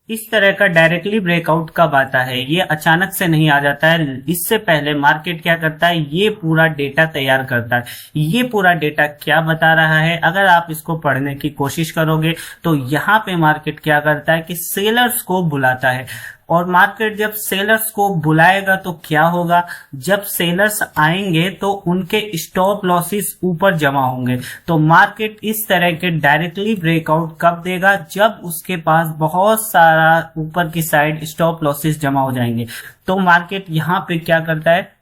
इस तरह का डायरेक्टली ब्रेकआउट कब आता है? ये अचानक से नहीं आ जाता है। इससे पहले मार्केट क्या करता है, ये पूरा डेटा तैयार करता है। ये पूरा डेटा क्या बता रहा है, अगर आप इसको पढ़ने की कोशिश करोगे तो यहाँ पे मार्केट क्या करता है कि सेलर्स को बुलाता है। और मार्केट जब सेलर्स को बुलाएगा तो क्या होगा, जब सेलर्स आएंगे तो उनके स्टॉप लॉसेस ऊपर जमा होंगे। तो मार्केट इस तरह के डायरेक्टली ब्रेकआउट कब देगा, जब उसके पास बहुत सारा ऊपर की साइड स्टॉप लॉसेस जमा हो जाएंगे। तो मार्केट यहाँ पे क्या करता है,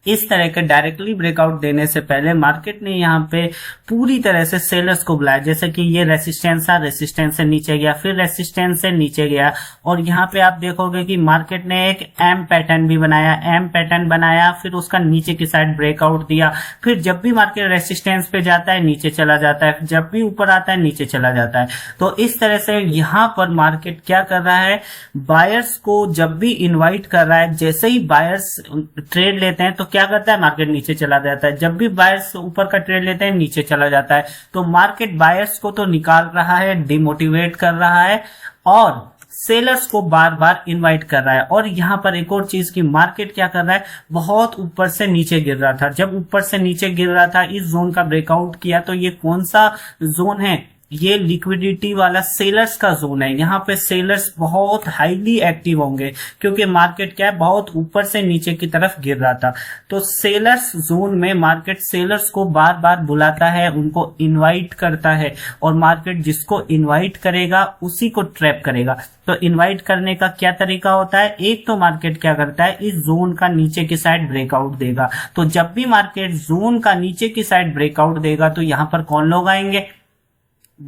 इस तरह के डायरेक्टली ब्रेकआउट देने से पहले मार्केट ने यहाँ पे पूरी तरह से सेलर्स को बुलाया। जैसे कि ये रेसिस्टेंस था, रेसिस्टेंस से नीचे गया, फिर रेसिस्टेंस से नीचे गया, और यहाँ पे आप देखोगे कि मार्केट ने एक एम पैटर्न भी बनाया, एम पैटर्न बनाया, फिर उसका नीचे की साइड ब्रेकआउट दिया। फिर जब भी मार्केट रेसिस्टेंस पे जाता है नीचे चला जाता है, जब भी ऊपर आता है नीचे चला जाता है। तो इस तरह से यहाँ पर मार्केट क्या कर रहा है, बायर्स को जब भी इन्वाइट कर रहा है, जैसे ही बायर्स ट्रेड लेते हैं तो क्या करता है, मार्केट नीचे चला जाता है। जब भी बायर्स ऊपर का ट्रेड लेते हैं नीचे चला जाता है। तो मार्केट बायर्स को तो निकाल रहा है, डिमोटिवेट कर रहा है, और सेलर्स को बार बार इनवाइट कर रहा है। और यहाँ पर एक और चीज की, मार्केट क्या कर रहा है, बहुत ऊपर से नीचे गिर रहा था। जब ऊपर से नीचे गिर रहा था, इस जोन का ब्रेकआउट किया, तो ये कौन सा जोन है, ये लिक्विडिटी वाला सेलर्स का जोन है। यहाँ पे सेलर्स बहुत हाईली एक्टिव होंगे, क्योंकि मार्केट क्या है, बहुत ऊपर से नीचे की तरफ गिर रहा था। तो सेलर्स जोन में मार्केट सेलर्स को बार बार बुलाता है, उनको इनवाइट करता है, और मार्केट जिसको इनवाइट करेगा उसी को ट्रैप करेगा। तो इनवाइट करने का क्या तरीका होता है, एक तो मार्केट क्या करता है, इस जोन का नीचे की साइड ब्रेकआउट देगा। तो जब भी मार्केट जोन का नीचे की साइड ब्रेकआउट देगा तो यहाँ पर कौन लोग आएंगे,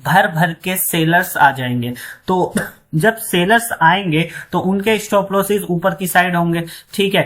भर भर के सेलर्स आ जाएंगे। तो जब सेलर्स आएंगे तो उनके स्टॉप लॉसेस ऊपर की साइड होंगे, ठीक है।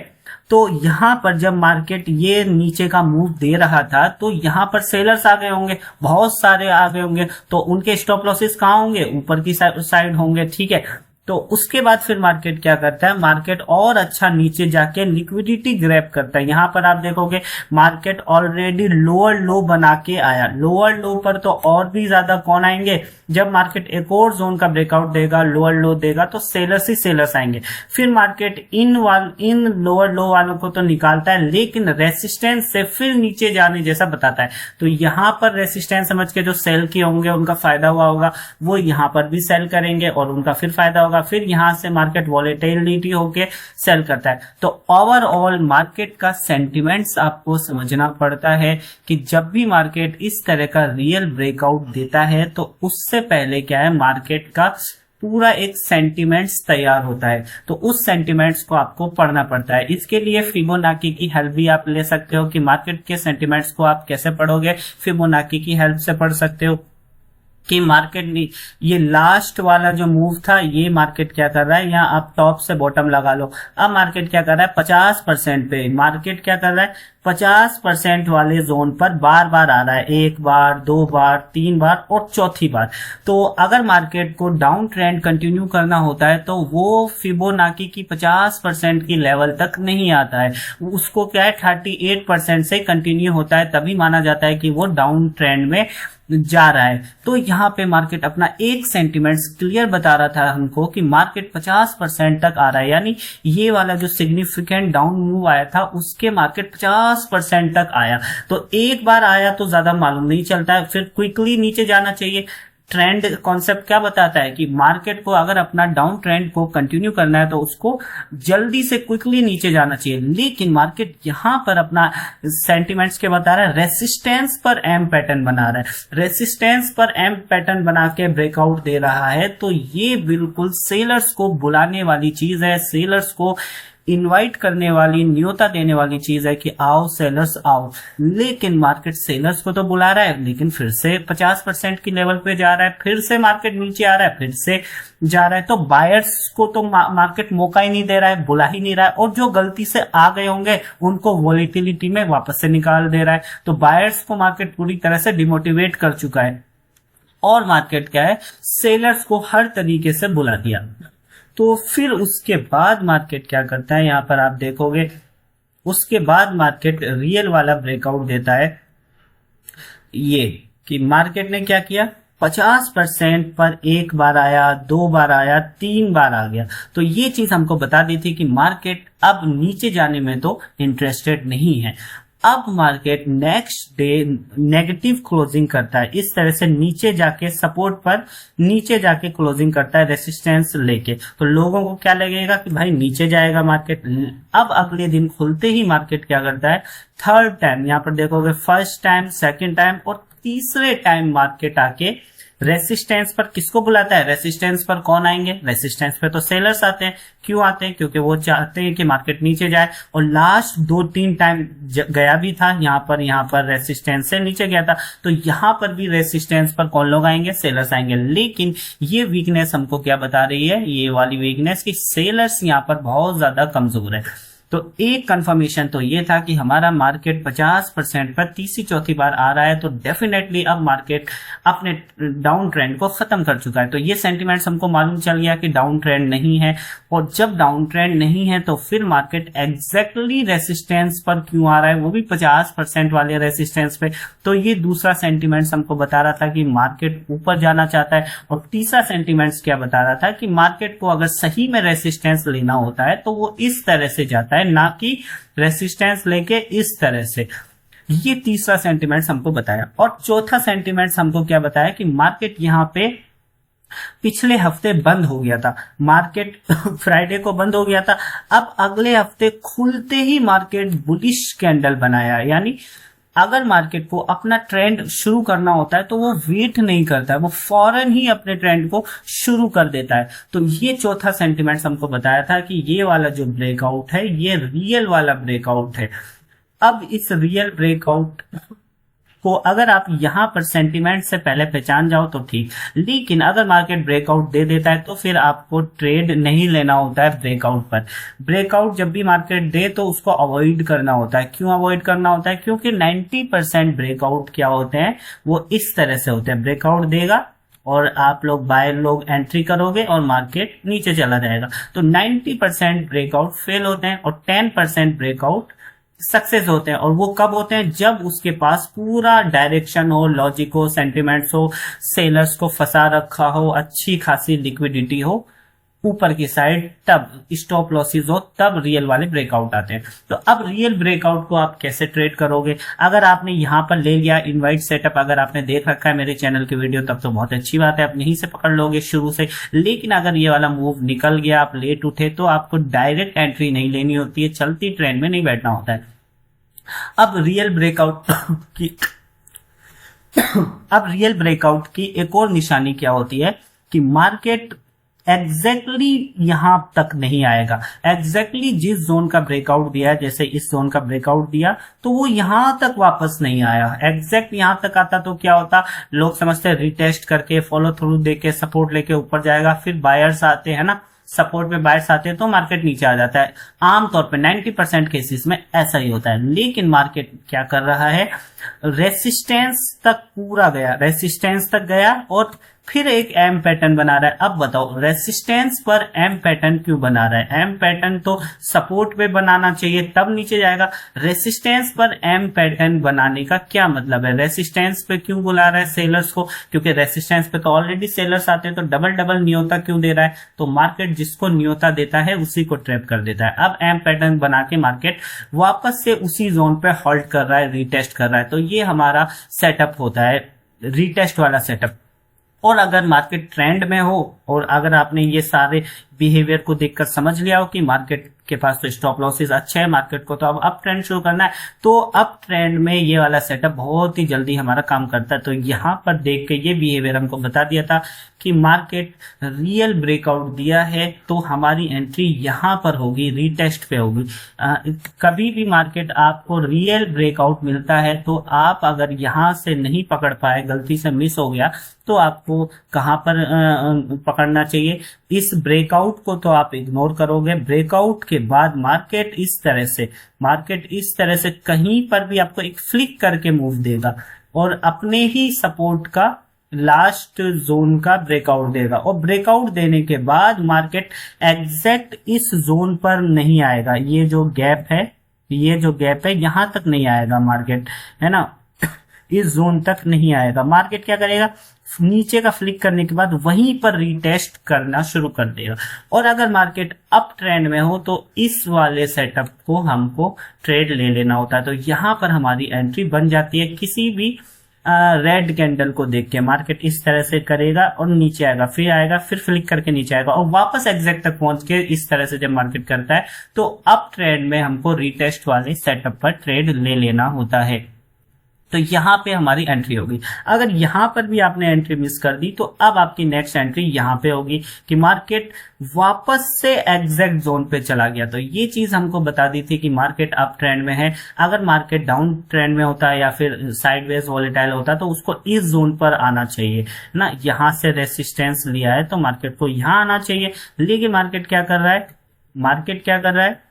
तो यहाँ पर जब मार्केट ये नीचे का मूव दे रहा था तो यहाँ पर सेलर्स आ गए होंगे, बहुत सारे आ गए होंगे, तो उनके स्टॉप लॉसेस कहाँ होंगे, ऊपर की साइड होंगे, ठीक है। तो उसके बाद फिर मार्केट क्या करता है, मार्केट और अच्छा नीचे जाके लिक्विडिटी ग्रैब करता है। यहाँ पर आप देखोगे मार्केट ऑलरेडी लोअर लो बना के आया। लोअर लो पर तो और भी ज्यादा कौन आएंगे, जब मार्केट एक और जोन का ब्रेकआउट देगा, लोअर लो देगा, तो सेलर्स ही सेलर्स आएंगे। फिर मार्केट इन लोअर लो वालों को तो निकालता है, लेकिन रेसिस्टेंस से फिर नीचे जाने जैसा बताता है। तो यहाँ पर रेसिस्टेंस समझ के जो सेल किए होंगे उनका फायदा हुआ होगा, वो यहाँ पर भी सेल करेंगे और उनका फिर फायदा होगा। फिर यहां से मार्केट वॉलेटिलिटी होके सेल करता है। तो ओवरऑल मार्केट का सेंटिमेंट्स आपको समझना पड़ता है कि जब भी मार्केट इस तरह का रियल ब्रेकआउट देता है तो उससे पहले क्या है, मार्केट का पूरा एक सेंटिमेंट्स तैयार होता है। तो उस सेंटिमेंट्स को आपको पढ़ना पड़ता है। इसके लिए फिबोनाची की हेल्प भी आप ले सकते हो कि मार्केट के सेंटिमेंट्स को आप कैसे पढ़ोगे। फिबोनाची की हेल्प से पढ़ सकते हो कि मार्केट ये लास्ट वाला जो मूव था, ये मार्केट क्या कर रहा है, यहाँ आप टॉप से बॉटम लगा लो। अब मार्केट क्या कर रहा है, 50% पे मार्केट क्या कर रहा है, 50% वाले जोन पर बार बार आ रहा है, एक बार, दो बार, तीन बार और चौथी बार। तो अगर मार्केट को डाउन ट्रेंड कंटिन्यू करना होता है तो वो फिबोनाची की 50% की लेवल तक नहीं आता है, उसको क्या है 38% से कंटिन्यू होता है, तभी माना जाता है कि वो डाउन ट्रेंड में जा रहा है। तो यहाँ पे मार्केट अपना एक सेंटिमेंट्स क्लियर बता रहा था हमको कि मार्केट 50% तक आ रहा है, यानी ये वाला जो सिग्निफिकेंट डाउन मूव आया था उसके मार्केट 50% तक आया। तो एक बार आया तो ज्यादा मालूम नहीं चलता है, फिर क्विकली नीचे जाना चाहिए। ट्रेंड कॉन्सेप्ट क्या बताता है कि मार्केट को अगर अपना डाउन ट्रेंड को कंटिन्यू करना है तो उसको जल्दी से क्विकली नीचे जाना चाहिए। लेकिन मार्केट यहां पर अपना सेंटिमेंट्स के बता रहा है, रेसिस्टेंस पर एम पैटर्न बना रहा है, रेसिस्टेंस पर एम पैटर्न बना के ब्रेकआउट दे रहा है। तो ये बिल्कुल सेलर्स को बुलाने वाली चीज है, सेलर्स को इनवाइट करने वाली, न्योता देने वाली चीज है कि आओ सेलर्स आओ। लेकिन मार्केट सेलर्स को तो बुला रहा है, लेकिन फिर से 50% की लेवल पे जा रहा है, फिर से मार्केट नीचे आ रहा है, फिर से जा रहा है। तो बायर्स को तो मार्केट मौका ही नहीं दे रहा है, बुला ही नहीं रहा है, और जो गलती से आ गए होंगे उनको वॉलेटिलिटी में वापस से निकाल दे रहा है। तो बायर्स को मार्केट पूरी तरह से डिमोटिवेट कर चुका है, और मार्केट क्या है, सेलर्स को हर तरीके से बुला दिया। तो फिर उसके बाद मार्केट क्या करता है, यहां पर आप देखोगे उसके बाद मार्केट रियल वाला ब्रेकआउट देता है। ये कि मार्केट ने क्या किया, 50% पर एक बार आया, 2 बार आया, 3 बार आ गया। तो ये चीज हमको बता दी थी कि मार्केट अब नीचे जाने में तो इंटरेस्टेड नहीं है। अब market next day negative closing करता है, इस तरह से नीचे जाके सपोर्ट पर नीचे जाके क्लोजिंग करता है रेसिस्टेंस लेके। तो लोगों को क्या लगेगा कि भाई नीचे जाएगा मार्केट। अब अगले दिन खुलते ही मार्केट क्या करता है, थर्ड टाइम, यहाँ पर देखोगे फर्स्ट टाइम, सेकेंड टाइम और तीसरे टाइम मार्केट आके रेसिस्टेंस पर किसको बुलाता है। रेसिस्टेंस पर कौन आएंगे, रेसिस्टेंस पे तो सेलर्स आते हैं। क्यों आते हैं, क्योंकि वो चाहते हैं कि मार्केट नीचे जाए। और लास्ट 2-3 टाइम गया भी था, यहाँ पर रेसिस्टेंस से नीचे गया था। तो यहाँ पर भी रेसिस्टेंस पर कौन लोग आएंगे, सेलर्स आएंगे। लेकिन ये वीकनेस हमको क्या बता रही है, ये वाली वीकनेस कि सेलर्स यहाँ पर बहुत ज्यादा कमजोर है। तो एक कंफर्मेशन तो ये था कि हमारा मार्केट 50% पर तीसरी चौथी बार आ रहा है, तो डेफिनेटली अब मार्केट अपने डाउन ट्रेंड को खत्म कर चुका है। तो ये सेंटिमेंट्स हमको मालूम चल गया कि डाउन ट्रेंड नहीं है। और जब डाउन ट्रेंड नहीं है तो फिर मार्केट एग्जैक्टली रेसिस्टेंस पर क्यों आ रहा है, वो भी 50% वाले रेसिस्टेंस पे। तो ये दूसरा सेंटिमेंट्स हमको बता रहा था कि मार्केट ऊपर जाना चाहता है। और तीसरा सेंटिमेंट्स क्या बता रहा था कि मार्केट को अगर सही में रेसिस्टेंस लेना होता है तो वो इस तरह से जाता है, ना कि रेसिस्टेंस लेके इस तरह से। ये तीसरा सेंटिमेंट्स हमको बताया। और चौथा सेंटिमेंट्स हमको क्या बताया कि मार्केट यहां पे पिछले हफ्ते बंद हो गया था, मार्केट फ्राइडे को बंद हो गया था। अब अगले हफ्ते खुलते ही मार्केट बुलिश कैंडल बनाया। यानी अगर मार्केट को अपना ट्रेंड शुरू करना होता है तो वो वेट नहीं करता है, वो फौरन ही अपने ट्रेंड को शुरू कर देता है। तो ये चौथा सेंटिमेंट हमको बताया था कि ये वाला जो ब्रेकआउट है ये रियल वाला ब्रेकआउट है। अब इस रियल ब्रेकआउट को अगर आप यहां पर सेंटिमेंट से पहले पहचान जाओ तो ठीक, लेकिन अगर मार्केट ब्रेकआउट दे देता है तो फिर आपको ट्रेड नहीं लेना होता है ब्रेकआउट पर। ब्रेकआउट जब भी मार्केट दे तो उसको अवॉइड करना होता है। क्यों अवॉइड करना होता है, क्योंकि 90% ब्रेकआउट क्या होते हैं, वो इस तरह से होते हैं। ब्रेकआउट देगा और आप लोग बायर लोग एंट्री करोगे और मार्केट नीचे चला जाएगा। तो 90% ब्रेकआउट फेल होते हैं और 10% ब्रेकआउट सक्सेस होते हैं। और वो कब होते हैं, जब उसके पास पूरा डायरेक्शन हो, लॉजिक हो, सेंटिमेंट्स हो, सेलर्स को फंसा रखा हो, अच्छी खासी लिक्विडिटी हो ऊपर की साइड, तब स्टॉप लॉसेस हो, तब रियल वाले ब्रेकआउट आते हैं। तो अब रियल ब्रेकआउट को आप कैसे ट्रेड करोगे। अगर आपने यहां पर ले लिया इनवाइट सेटअप, अगर आपने देख रखा है मेरे चैनल की वीडियो, तब तो बहुत अच्छी बात है, आप यहीं से पकड़ लोगे शुरू से। लेकिन अगर ये वाला मूव निकल गया, आप लेट उठे, तो आपको डायरेक्ट एंट्री नहीं लेनी होती है, चलती ट्रेंड में नहीं बैठना होता है। अब रियल ब्रेकआउट की एक और निशानी क्या होती है कि मार्केट एग्जैक्टली यहां तक नहीं आएगा। एग्जैक्टली जिस जोन का ब्रेकआउट दिया है, जैसे इस जोन का ब्रेकआउट दिया तो वो यहां तक वापस नहीं आया। एग्जैक्ट यहां तक आता तो क्या होता, लोग समझते हैं रिटेस्ट करके फॉलो थ्रू देके सपोर्ट लेके ऊपर जाएगा, फिर बायर्स आते हैं ना, सपोर्ट पे बायर्स आते हैं तो मार्केट नीचे आ जाता है। आमतौर पे 90% केसेस में ऐसा ही होता है। लेकिन मार्केट क्या कर रहा है, रेसिस्टेंस तक पूरा गया, रेसिस्टेंस तक गया और फिर एक एम पैटर्न बना रहा है। अब बताओ रेसिस्टेंस पर एम पैटर्न क्यों बना रहा है। एम पैटर्न तो सपोर्ट पे बनाना चाहिए तब नीचे जाएगा। रेसिस्टेंस पर एम पैटर्न बनाने का क्या मतलब है, रेसिस्टेंस पे क्यों बुला रहा है सेलर्स को, क्योंकि रेसिस्टेंस पे तो ऑलरेडी सेलर्स आते हैं, तो डबल डबल न्योता क्यों दे रहा है। तो मार्केट जिसको न्योता देता है उसी को ट्रैप कर देता है। अब एम पैटर्न बना के मार्केट वापस से उसी जोन पे होल्ड कर रहा है, रीटेस्ट कर रहा है। तो ये हमारा सेटअप होता है, रीटेस्ट वाला सेटअप। और अगर मार्केट ट्रेंड में हो और अगर आपने ये सारे बिहेवियर को देखकर समझ लिया हो कि मार्केट के पास तो स्टॉप लॉसेस अच्छे हैं, मार्केट को तो अब अप ट्रेंड शुरू करना है, तो अप ट्रेंड में ये वाला सेटअप बहुत ही जल्दी हमारा काम करता है। तो यहाँ पर देख के ये बिहेवियर हमको बता दिया था कि मार्केट रियल ब्रेकआउट दिया है तो हमारी एंट्री यहाँ पर होगी, रीटेस्ट पे होगी। कभी भी मार्केट आपको रियल ब्रेकआउट मिलता है तो आप अगर यहाँ से नहीं पकड़ पाए, गलती से मिस हो गया, तो आपको कहाँ पर पकड़ना चाहिए, इस ब्रेकआउट को तो आप इग्नोर करोगे। ब्रेकआउट के बाद मार्केट इस तरह से कहीं पर भी आपको एक फ्लिक करके मूव देगा और अपने ही सपोर्ट का लास्ट जोन का ब्रेकआउट देगा। और ब्रेकआउट देने के बाद मार्केट एग्जैक्ट इस जोन पर नहीं आएगा, ये जो गैप है यहां तक नहीं आएगा मार्केट, है ना, इस जोन तक नहीं आएगा। मार्केट क्या करेगा, नीचे का फ्लिक करने के बाद वहीं पर रीटेस्ट करना शुरू कर देगा। और अगर मार्केट अप ट्रेंड में हो तो इस वाले सेटअप को हमको ट्रेड ले लेना होता है। तो यहाँ पर हमारी एंट्री बन जाती है। किसी भी रेड कैंडल को देख के मार्केट इस तरह से करेगा और नीचे आएगा, फिर आएगा, फिर फ्लिक करके नीचे आएगा और वापस एग्जैक्ट तक पहुंच के इस तरह से जब मार्केट करता है तो अप ट्रेंड में हमको रीटेस्ट वाले सेटअप पर ट्रेड ले लेना होता है। तो यहाँ पे हमारी एंट्री होगी। अगर यहाँ पर भी आपने एंट्री मिस कर दी तो अब आपकी नेक्स्ट एंट्री यहाँ पे होगी कि मार्केट वापस से एग्जैक्ट जोन पे चला गया। तो ये चीज हमको बता दी थी कि मार्केट अप ट्रेंड में है। अगर मार्केट डाउन ट्रेंड में होता है या फिर साइडवेज वॉलेटाइल होता है तो उसको इस जोन पर आना चाहिए ना। यहाँ से रेसिस्टेंस लिया है तो मार्केट को यहाँ आना चाहिए, लेकिन मार्केट क्या कर रहा है,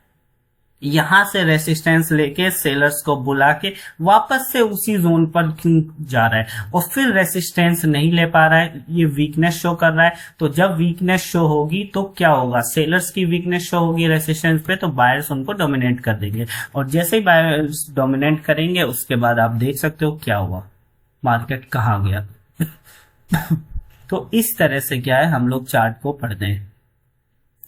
यहां से रेसिस्टेंस लेके सेलर्स को बुला के वापस से उसी जोन पर जा रहा है और फिर रेसिस्टेंस नहीं ले पा रहा है, ये वीकनेस शो कर रहा है। तो जब वीकनेस शो होगी तो क्या होगा, सेलर्स की वीकनेस शो होगी रेसिस्टेंस पे, तो बायर्स उनको डोमिनेट कर देंगे और जैसे ही बायर्स डोमिनेट करेंगे उसके बाद आप देख सकते हो क्या हुआ, मार्केट कहाँ गया। तो इस तरह से क्या है हम लोग चार्ट को पढ़ते हैं,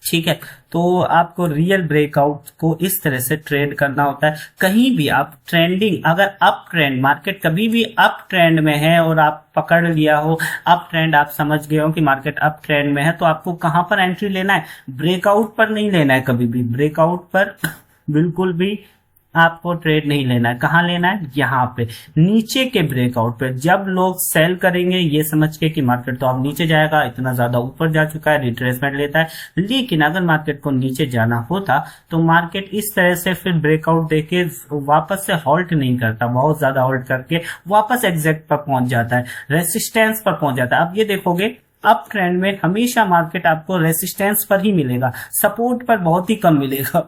ठीक है। तो आपको रियल ब्रेकआउट को इस तरह से ट्रेड करना होता है। कहीं भी आप ट्रेंडिंग, अगर अप ट्रेंड, मार्केट कभी भी अप ट्रेंड में है और आप पकड़ लिया हो अप ट्रेंड, आप समझ गए हो कि मार्केट अप ट्रेंड में है, तो आपको कहां पर एंट्री लेना है, ब्रेकआउट पर नहीं लेना है। कभी भी ब्रेकआउट पर बिल्कुल भी आपको ट्रेड नहीं लेना है। कहाँ लेना है, यहाँ पे नीचे के ब्रेकआउट पे। जब लोग सेल करेंगे ये समझ के कि मार्केट तो अब नीचे जाएगा, इतना ज्यादा ऊपर जा चुका है, रिट्रेसमेंट लेता है। लेकिन अगर मार्केट को नीचे जाना होता तो मार्केट इस तरह से फिर ब्रेकआउट देके वापस से हॉल्ट नहीं करता, बहुत ज्यादा हॉल्ट करके वापस एग्जैक्ट पर पहुंच जाता है, रेसिस्टेंस पर पहुंच जाता है। अब ये देखोगे अप ट्रेंड में हमेशा मार्केट आपको रेसिस्टेंस पर ही मिलेगा, सपोर्ट पर बहुत ही कम मिलेगा।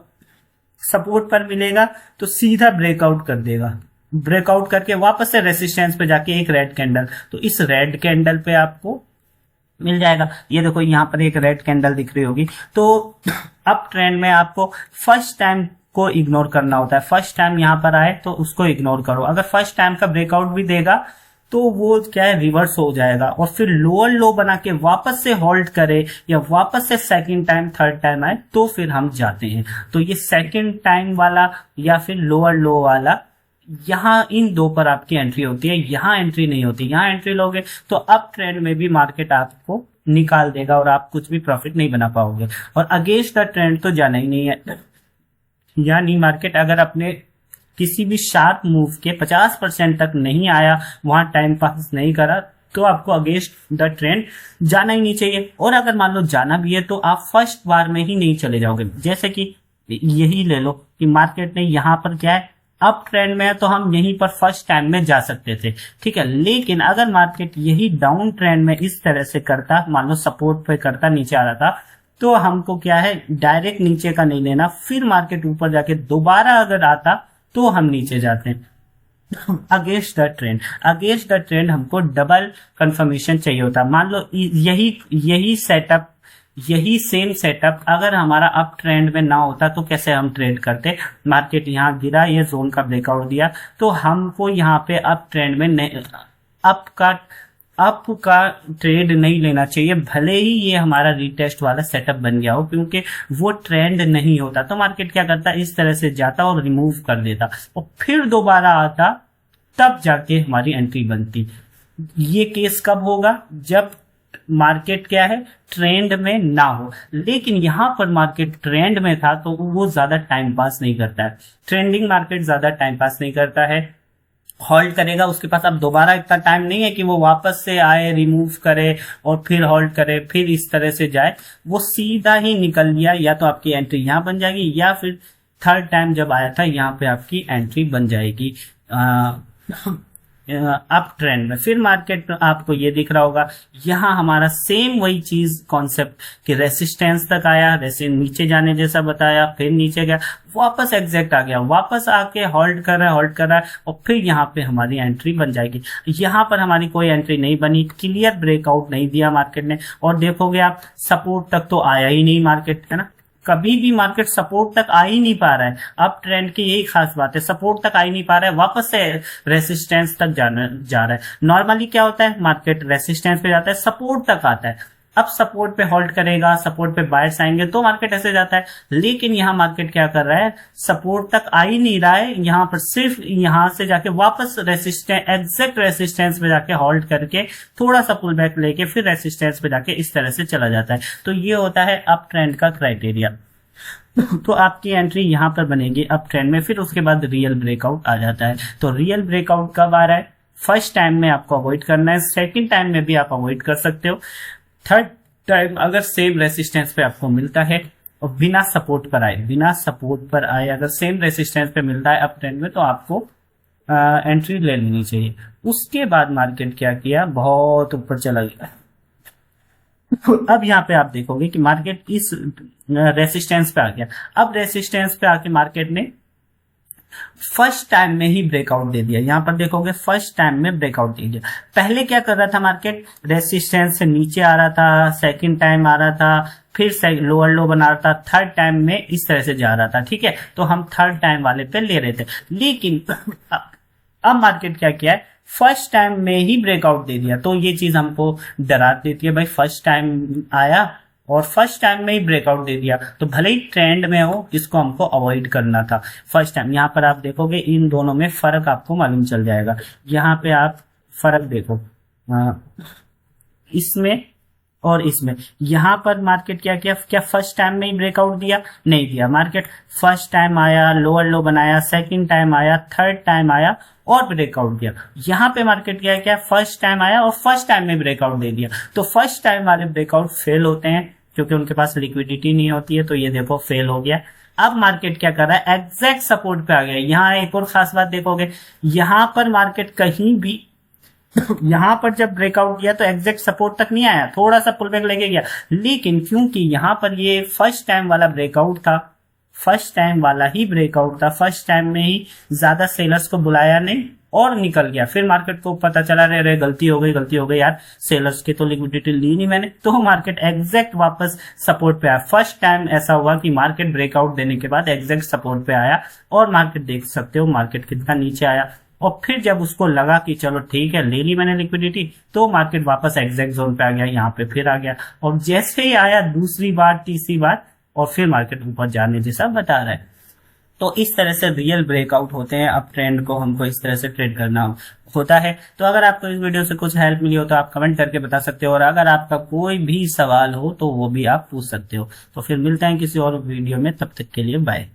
सपोर्ट पर मिलेगा तो सीधा ब्रेकआउट कर देगा, ब्रेकआउट करके वापस से रेसिस्टेंस पे जाके एक रेड कैंडल, तो इस रेड कैंडल पे आपको मिल जाएगा। ये देखो यहाँ पर एक रेड कैंडल दिख रही होगी। तो अप ट्रेंड में आपको फर्स्ट टाइम को इग्नोर करना होता है। फर्स्ट टाइम यहाँ पर आए तो उसको इग्नोर करो। अगर फर्स्ट टाइम का ब्रेकआउट भी देगा तो वो क्या है, रिवर्स हो जाएगा और फिर लोअर लो बना के वापस से होल्ड करे या वापस से सेकंड टाइम थर्ड टाइम आए तो फिर हम जाते हैं। तो ये सेकंड टाइम वाला या फिर लोअर लो वाला, यहाँ इन दो पर आपकी एंट्री होती है, यहाँ एंट्री नहीं होती। यहाँ एंट्री लोगे तो अप ट्रेंड में भी मार्केट आपको निकाल देगा और आप कुछ भी प्रॉफिट नहीं बना पाओगे। और अगेंस्ट द ट्रेंड तो जाना ही नहीं है। यानी मार्केट अगर अपने किसी भी शार्प मूव के 50% तक नहीं आया, वहां टाइम पास नहीं करा, तो आपको अगेंस्ट द ट्रेंड जाना ही नहीं चाहिए। और अगर मान लो जाना भी है तो आप फर्स्ट बार में ही नहीं चले जाओगे। जैसे कि यही ले लो कि मार्केट ने यहाँ पर क्या है, अप ट्रेंड में है तो हम यहीं पर फर्स्ट टाइम में जा सकते थे, ठीक है। लेकिन अगर मार्केट यही डाउन ट्रेंड में इस तरह से करता, मान लो सपोर्ट पे करता, नीचे आ रहा था, तो हमको क्या है, डायरेक्ट नीचे का नहीं लेना। फिर मार्केट ऊपर जाके दोबारा अगर आता तो हम नीचे जाते हैं। अगेंस्ट द ट्रेंड हमको डबल कंफर्मेशन चाहिए होता। मान लो यही सेटअप, यही सेम सेटअप अगर हमारा अप ट्रेंड में ना होता तो कैसे हम ट्रेड करते। मार्केट यहाँ गिरा, ये जोन का ब्रेकआउट दिया, तो हमको यहाँ पे अप ट्रेंड में अप का ट्रेड नहीं लेना चाहिए, भले ही ये हमारा रीटेस्ट वाला सेटअप बन गया हो, क्योंकि वो ट्रेंड नहीं होता। तो मार्केट क्या करता, इस तरह से जाता और रिमूव कर देता और फिर दोबारा आता, तब जाके हमारी एंट्री बनती। ये केस कब होगा, जब मार्केट क्या है, ट्रेंड में ना हो। लेकिन यहाँ पर मार्केट ट्रेंड में था तो वो ज्यादा टाइम पास नहीं करता है। ट्रेंडिंग मार्केट ज्यादा टाइम पास नहीं करता है, होल्ड करेगा, उसके पास अब दोबारा इतना टाइम नहीं है कि वो वापस से आए, रिमूव करे और फिर होल्ड करे, फिर इस तरह से जाए। वो सीधा ही निकल लिया, या तो आपकी एंट्री यहाँ बन जाएगी या फिर थर्ड टाइम जब आया था यहाँ पे आपकी एंट्री बन जाएगी अप ट्रेंड में। फिर मार्केट आपको ये दिख रहा होगा, यहाँ हमारा सेम वही चीज कॉन्सेप्ट कि रेसिस्टेंस तक आया, नीचे जाने जैसा बताया, फिर नीचे गया, वापस एग्जैक्ट आ गया, वापस आके होल्ड कर रहा है और फिर यहाँ पे हमारी एंट्री बन जाएगी। यहाँ पर हमारी कोई एंट्री नहीं बनी, क्लियर ब्रेकआउट नहीं दिया मार्केट ने। और देखोगे आप सपोर्ट तक तो आया ही नहीं मार्केट, है ना। कभी भी मार्केट सपोर्ट तक आ ही नहीं पा रहा है। अप ट्रेंड की यही खास बात है, सपोर्ट तक आ ही नहीं पा रहा है, वापस से रेसिस्टेंस तक जा रहा है। नॉर्मली क्या होता है, मार्केट रेसिस्टेंस पे जाता है, सपोर्ट तक आता है, अब सपोर्ट पे होल्ड करेगा, सपोर्ट पे बायर्स आएंगे तो मार्केट ऐसे जाता है। लेकिन यहाँ मार्केट क्या कर रहा है, सपोर्ट तक आ ही नहीं रहा है, यहाँ पर सिर्फ यहाँ से जाके वापस रेसिस्टेंस, एग्जैक्ट रेसिस्टेंस पे जाके होल्ड करके थोड़ा सा पुल बैक लेके फिर रेसिस्टेंस पे जाके इस तरह से चला जाता है। तो ये होता है अप ट्रेंड का क्राइटेरिया। तो आपकी एंट्री यहाँ पर बनेगी अप ट्रेंड में, फिर उसके बाद रियल ब्रेकआउट आ जाता है। तो रियल ब्रेकआउट कब आ रहा है, फर्स्ट टाइम में आपको अवॉइड करना है, सेकंड टाइम में भी आप अवॉइड कर सकते हो, थर्ड टाइम अगर सेम रेसिस्टेंस पे आपको मिलता है और बिना सपोर्ट पर आए अगर सेम रेसिस्टेंस पे मिलता है अप ट्रेंड में, तो आपको एंट्री ले लेनी चाहिए। उसके बाद मार्केट क्या किया, बहुत ऊपर चला गया। अब यहाँ पे आप देखोगे कि मार्केट इस रेसिस्टेंस पे आ गया। अब रेसिस्टेंस पे आके मार्केट ने फर्स्ट टाइम में ही ब्रेकआउट दे दिया। यहाँ पर देखोगे फर्स्ट टाइम में ब्रेकआउट दे दिया। पहले क्या कर रहा था मार्केट, रेसिस्टेंस से नीचे आ रहा था, सेकंड टाइम आ रहा था, फिर लोअर लो बना रहा था, थर्ड टाइम में इस तरह से जा रहा था, ठीक है। तो हम थर्ड टाइम वाले पे ले रहे थे। लेकिन अब मार्केट क्या किया है, फर्स्ट टाइम में ही ब्रेकआउट दे दिया। तो ये चीज हमको डरा देती है, भाई फर्स्ट टाइम आया और फर्स्ट टाइम में ही ब्रेकआउट दे दिया, तो भले ही ट्रेंड में हो, इसको हमको अवॉइड करना था फर्स्ट टाइम। यहाँ पर आप देखोगे इन दोनों में फर्क आपको मालूम चल जाएगा। यहाँ पे आप फर्क देखो इसमें और इसमें। यहाँ पर मार्केट क्या किया, क्या फर्स्ट टाइम में ही ब्रेकआउट दिया, नहीं दिया। मार्केट फर्स्ट टाइम आया, लोअर लो बनाया, सेकंड टाइम आया, थर्ड टाइम आया और ब्रेकआउट दिया। यहाँ पे मार्केट क्या फर्स्ट टाइम आया और फर्स्ट टाइम में ब्रेकआउट दे दिया। तो फर्स्ट टाइम वाले ब्रेकआउट फेल होते हैं क्योंकि उनके पास लिक्विडिटी नहीं होती है। तो ये देखो फेल हो गया। अब मार्केट क्या कर रहा है, एग्जैक्ट सपोर्ट पे आ गया। यहाँ एक और खास बात देखोगे, यहाँ पर मार्केट कहीं भी यहाँ पर जब ब्रेकआउट किया तो एग्जैक्ट सपोर्ट तक नहीं आया, थोड़ा सा पुल बैक लेके गया। लेकिन क्योंकि यहाँ पर ये फर्स्ट टाइम वाला ब्रेकआउट था, फर्स्ट टाइम वाला ही ब्रेकआउट था, फर्स्ट टाइम में ही ज्यादा सेलर्स को बुलाया नहीं और निकल गया। फिर मार्केट को पता चला रे गलती हो गई यार, सेलर्स की तो लिक्विडिटी ली नहीं मैंने। तो मार्केट एग्जैक्ट वापस सपोर्ट पे आया। फर्स्ट टाइम ऐसा हुआ कि मार्केट ब्रेकआउट देने के बाद एग्जैक्ट सपोर्ट पे आया और मार्केट देख सकते हो मार्केट कितना नीचे आया। और फिर जब उसको लगा कि चलो ठीक है ले ली मैंने लिक्विडिटी, तो मार्केट वापस एग्जैक्ट जोन पे आ गया, यहाँ पे फिर आ गया। और जैसे ही आया दूसरी बार तीसरी बार और फिर मार्केट ऊपर जाने जैसा बता रहा है। तो इस तरह से रियल ब्रेकआउट होते हैं। अप ट्रेंड को हमको इस तरह से ट्रेड करना होता है। तो अगर आपको इस वीडियो से कुछ हेल्प मिली हो तो आप कमेंट करके बता सकते हो, और अगर आपका कोई भी सवाल हो तो वो भी आप पूछ सकते हो। तो फिर मिलते हैं किसी और वीडियो में, तब तक के लिए बाय।